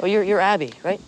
Oh, you're Abby, right?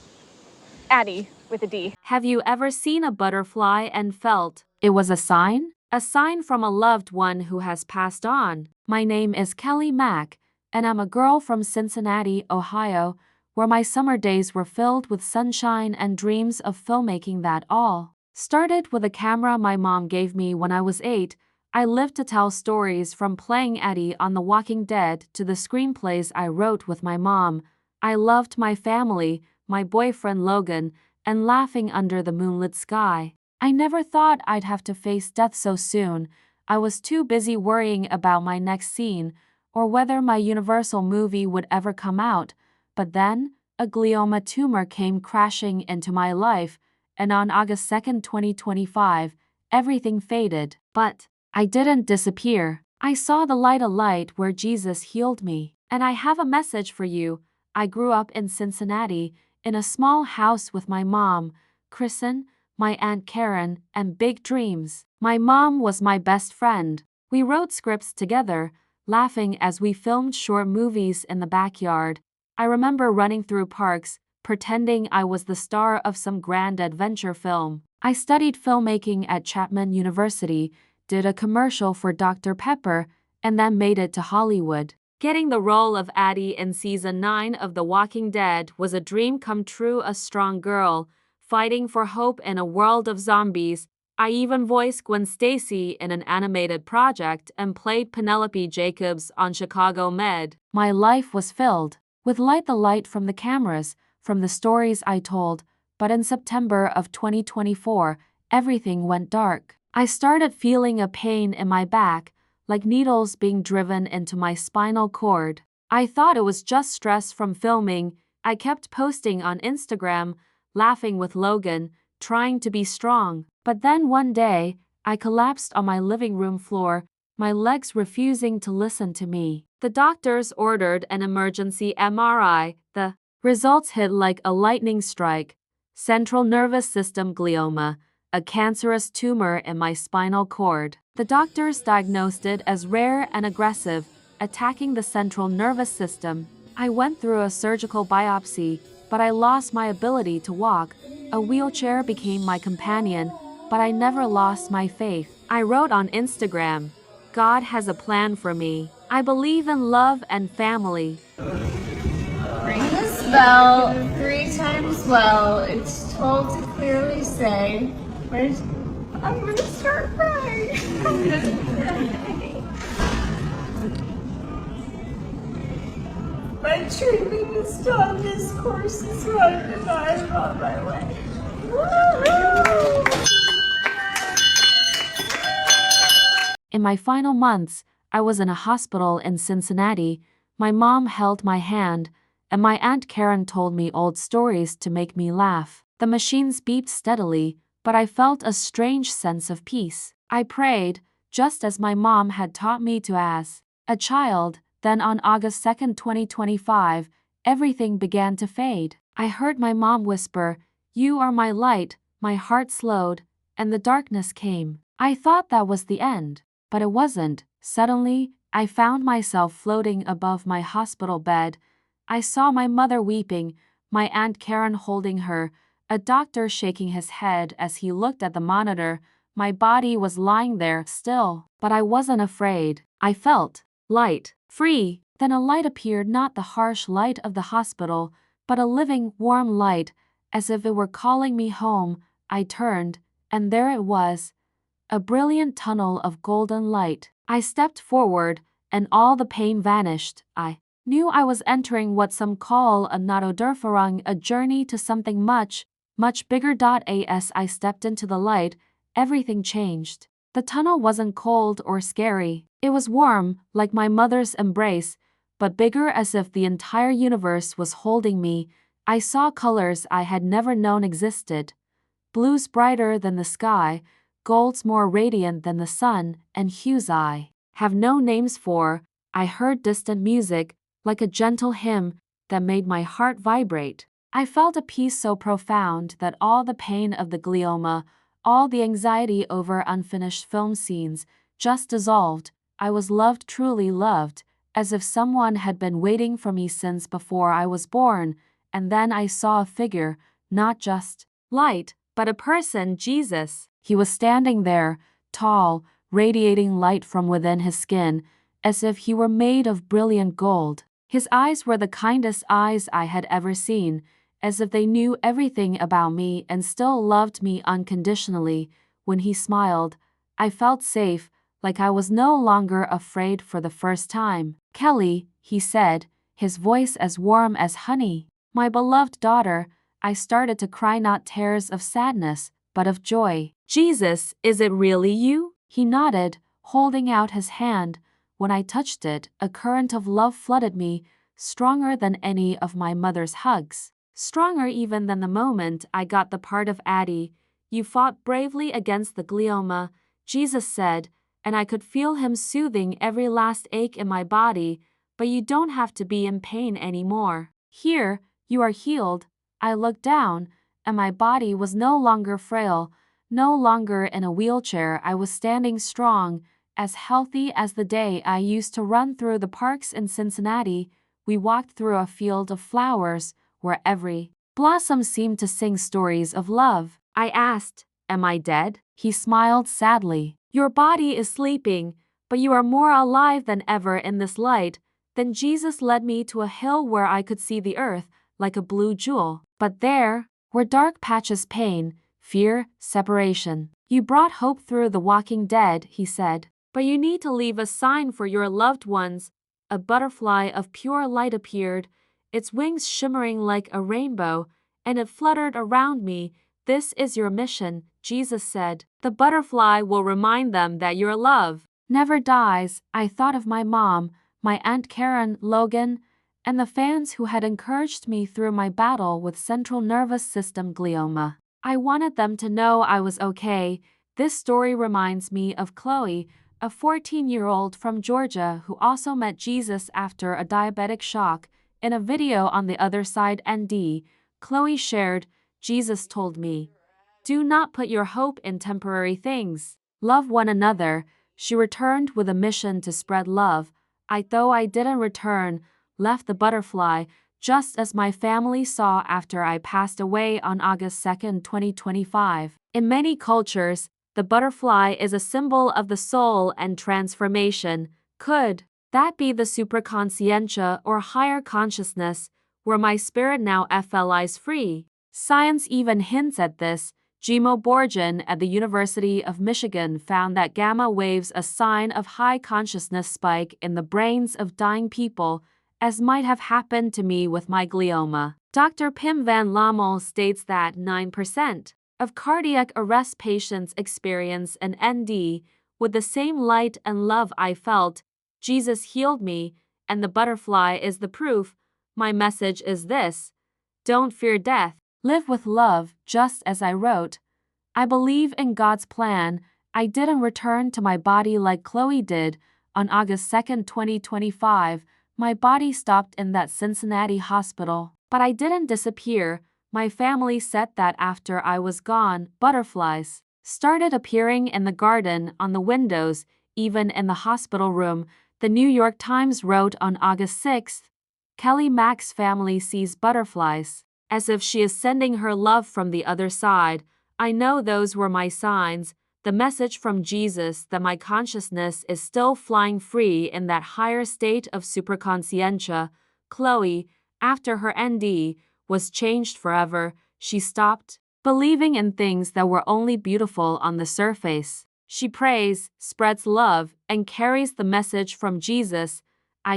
Addie, with a D. Have you ever seen a butterfly and felt it was a sign? A sign from a loved one who has passed on. My name is Kelley Mack, and I'm a girl from Cincinnati, Ohio, where my summer days were filled with sunshine and dreams of filmmaking that all started with a camera my mom gave me when I was 8. I lived to tell stories, from playing Eddie on The Walking Dead to the screenplays I wrote with my mom. I loved my family, my boyfriend Logan, and laughing under the moonlit sky. I never thought I'd have to face death so soon. I was too busy worrying about my next scene or whether my Universal movie would ever come out. But then, a glioma tumor came crashing into my life, and on August 2nd, 2025, everything faded. But I didn't disappear. I saw the light where Jesus healed me. And I have a message for you. I grew up in Cincinnati, in a small house with my mom, Kristen, my Aunt Karen, and big dreams. My mom was my best friend. We wrote scripts together, laughing as we filmed short movies in the backyard. I remember running through parks, pretending I was the star of some grand adventure film. I studied filmmaking at Chapman University, did a commercial for Dr. Pepper, and then made it to Hollywood. Getting the role of Addie in Season 9 of The Walking Dead was a dream come true. A strong girl, fighting for hope in a world of zombies. I even voiced Gwen Stacy in an animated project and played Penelope Jacobs on Chicago Med. My life was filled with the light from the cameras, from the stories I told, but in September of 2024, everything went dark. I started feeling a pain in my back, like needles being driven into my spinal cord. I thought it was just stress from filming. I kept posting on Instagram, laughing with Logan, trying to be strong. But then one day, I collapsed on my living room floor, my legs refusing to listen to me. The doctors ordered an emergency MRI. The results hit like a lightning strike. Central nervous system glioma, a cancerous tumor in my spinal cord. The doctors diagnosed it as rare and aggressive, attacking the central nervous system. I went through a surgical biopsy, but I lost my ability to walk. A wheelchair became my companion, but I never lost my faith. I wrote on Instagram, "God has a plan for me. I believe in love and family." Ring this bell 3 times well. It's told to clearly say, I'm gonna start crying. I'm gonna cry. My treatment is done. This course is run, and I'm on my way. Woo-hoo! In my final months, I was in a hospital in Cincinnati. My mom held my hand, and my Aunt Karen told me old stories to make me laugh. The machines beeped steadily, but I felt a strange sense of peace. I prayed, just as my mom had taught me to as a child. Then on August 2nd, 2025, everything began to fade. I heard my mom whisper, "You are my light." My heart slowed, and the darkness came. I thought that was the end, but it wasn't. Suddenly, I found myself floating above my hospital bed. I saw my mother weeping, my Aunt Karen holding her, a doctor shaking his head as he looked at the monitor. My body was lying there still, but I wasn't afraid. I felt light, free. Then a light appeared, not the harsh light of the hospital, but a living, warm light, as if it were calling me home. I turned, and there it was, a brilliant tunnel of golden light. I stepped forward, and all the pain vanished. I knew I was entering what some call a Narodurfarang, a journey to something much bigger. As I stepped into the light, everything changed. The tunnel wasn't cold or scary. It was warm, like my mother's embrace, but bigger, as if the entire universe was holding me. I saw colors I had never known existed. Blues brighter than the sky, golds more radiant than the sun, and hues I have no names for. I heard distant music, like a gentle hymn, that made my heart vibrate. I felt a peace so profound that all the pain of the glioma, all the anxiety over unfinished film scenes, just dissolved. I was loved, truly loved, as if someone had been waiting for me since before I was born. and then I saw a figure, not just light, but a person, Jesus. He was standing there, tall, radiating light from within his skin, as if he were made of brilliant gold. His eyes were the kindest eyes I had ever seen, as if they knew everything about me and still loved me unconditionally. When he smiled, I felt safe, like I was no longer afraid for the first time. "Kelley," he said, his voice as warm as honey. "My beloved daughter." I started to cry, not tears of sadness, but of joy. "Jesus, is it really you?" He nodded, holding out his hand. When I touched it, a current of love flooded me, stronger than any of my mother's hugs. Stronger even than the moment I got the part of Addie. "You fought bravely against the glioma," Jesus said, and I could feel him soothing every last ache in my body, "but you don't have to be in pain anymore. Here, you are healed." I looked down, and my body was no longer frail, no longer in a wheelchair. I was standing strong, as healthy as the day I used to run through the parks in Cincinnati. We walked through a field of flowers, where every blossom seemed to sing stories of love. I asked, "Am I dead?" He smiled sadly. "Your body is sleeping, but you are more alive than ever in this light." Then Jesus led me to a hill where I could see the earth, like a blue jewel. But there were dark patches, pain, fear, separation. "You brought hope through the walking dead," he said. "But you need to leave a sign for your loved ones." A butterfly of pure light appeared, its wings shimmering like a rainbow, and it fluttered around me. "This is your mission," Jesus said. "The butterfly will remind them that your love never dies." I thought of my mom, my Aunt Karen, Logan, and the fans who had encouraged me through my battle with central nervous system glioma. I wanted them to know I was okay. This story reminds me of Chloe, a 14-year-old from Georgia who also met Jesus after a diabetic shock. In a video on the Other Side NDE, Chloe shared, "Jesus told me, do not put your hope in temporary things. Love one another." She returned with a mission to spread love. Though I didn't return, left the butterfly, just as my family saw after I passed away on August 2, 2025. In many cultures, the butterfly is a symbol of the soul and transformation. Could that be the superconscientia or higher consciousness, where my spirit now flies free? Science even hints at this. Glioma Borgen at the University of Michigan found that gamma waves, a sign of high consciousness, spike in the brains of dying people, as might have happened to me with my glioma. Dr. Pim van Lommel states that 9% of cardiac arrest patients experience an NDE. With the same light and love I felt, Jesus healed me, and the butterfly is the proof. My message is this: don't fear death. Live with love, just as I wrote. I believe in God's plan. I didn't return to my body like Chloe did. On August 2, 2025, my body stopped in that Cincinnati hospital. But I didn't disappear. My family said that after I was gone, butterflies started appearing in the garden, on the windows, even in the hospital room. The New York Times wrote on August 6, "Kelley Mack's family sees butterflies, as if she is sending her love from the other side." I know those were my signs, the message from Jesus that my consciousness is still flying free in that higher state of superconscientia. Chloe, after her NDE, was changed forever. She stopped believing in things that were only beautiful on the surface. She prays, spreads love, and carries the message from Jesus.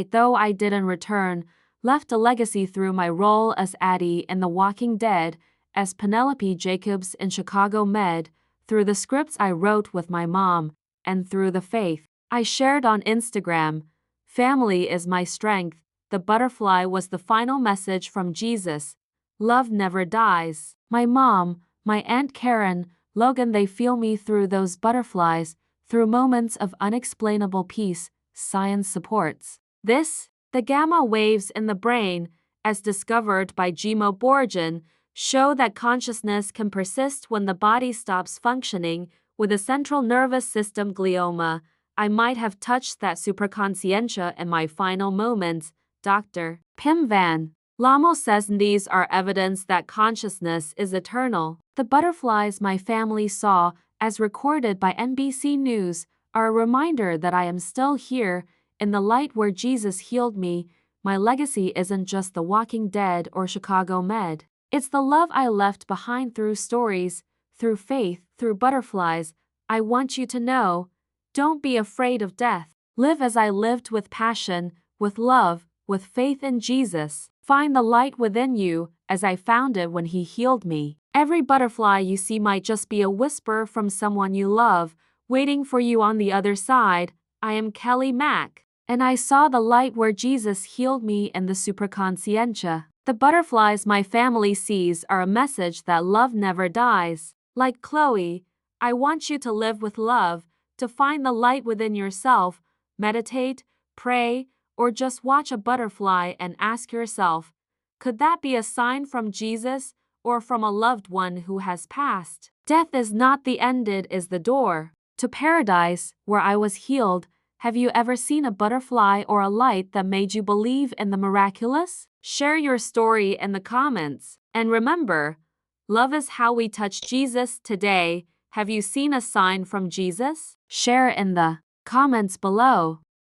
Though I didn't return, left a legacy through my role as Addie in The Walking Dead, as Penelope Jacobs in Chicago Med, through the scripts I wrote with my mom, and through the faith I shared on Instagram. Family is my strength. The butterfly was the final message from Jesus. Love never dies. My mom, my Aunt Karen, Logan, they feel me through those butterflies, through moments of unexplainable peace. Science supports this. The gamma waves in the brain, as discovered by Glioma Borgen, show that consciousness can persist when the body stops functioning. With a central nervous system glioma, I might have touched that superconscientia in my final moments. Dr. Pim van Lamo says these are evidence that consciousness is eternal. The butterflies my family saw, as recorded by NBC News, are a reminder that I am still here, in the light where Jesus healed me. My legacy isn't just The Walking Dead or Chicago Med. It's the love I left behind through stories, through faith, through butterflies. I want you to know, don't be afraid of death. Live as I lived, with passion, with love, with faith in Jesus. Find the light within you, as I found it when He healed me. Every butterfly you see might just be a whisper from someone you love, waiting for you on the other side. I am Kelley Mack, and I saw the light where Jesus healed me in the Superconscientia. The butterflies my family sees are a message that love never dies. Like Chloe, I want you to live with love, to find the light within yourself. Meditate, pray, or just watch a butterfly and ask yourself, could that be a sign from Jesus or from a loved one who has passed? Death is not the end, it is the door to paradise, where I was healed. Have you ever seen a butterfly or a light that made you believe in the miraculous? Share your story in the comments. And remember, love is how we touch Jesus today. Have you seen a sign from Jesus? Share in the comments below.